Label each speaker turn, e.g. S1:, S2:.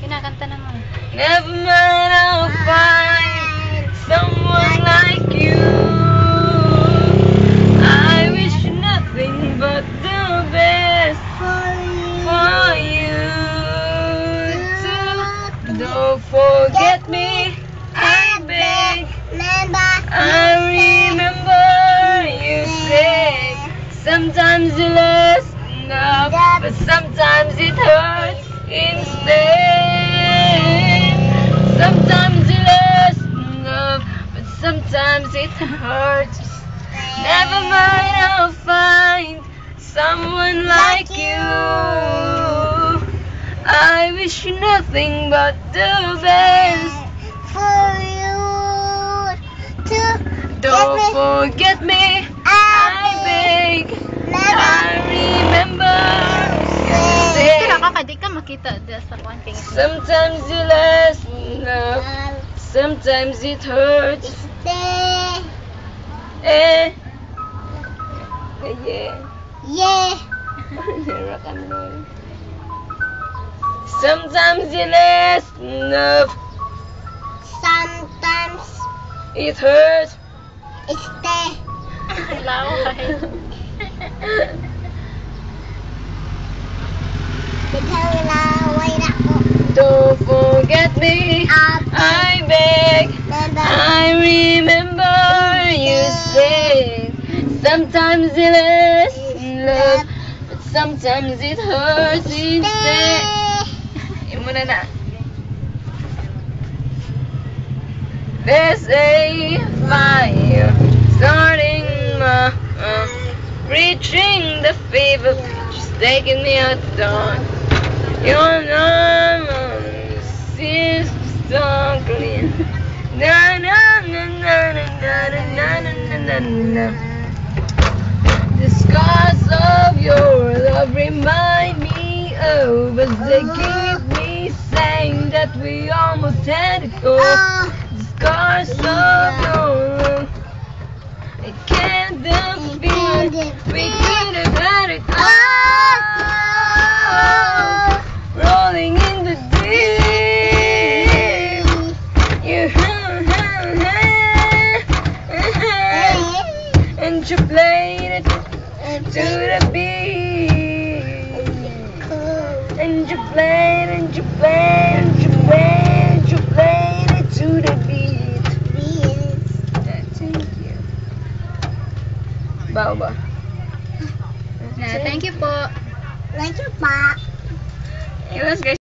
S1: Kinakanta naman.
S2: Never mind, I'll find someone like you. I wish nothing but the best for you too. Don't forget me, I beg. I remember you said sometimes you listen up, but sometimes it hurts instead. Sometimes you listen up, but sometimes it hurts. Never mind, I'll find someone like you. I wish you nothing but the best. Don't forget me, I beg. I remember you
S1: Kaya
S2: said
S1: di ka makita sa kuwan kay
S2: sometimes you listen up, sometimes it hurts. Eh, yeah. Rock and roll. Sometimes you listen up,
S3: Sometimes
S2: it hurts.
S1: laway.
S2: Don't forget me, I beg. I remember you said sometimes you listen love, but sometimes it hurts instead. Yun muna na. There's a fire starting reaching the fever pitch, taking me out the dawn. Your name is struggling. Na na na na na na na na na na. The scars of your love remind me of as they keep me saying that we almost had it all. The scars of your love, I can't feel it. We could have had it all. Rolling in the deep. You and you played it to the beat. And you played, and you played, and you played, and you played it to the beat. Thank you. Baba.
S1: Thank you po.
S3: Thank you, Pa.
S2: It was good.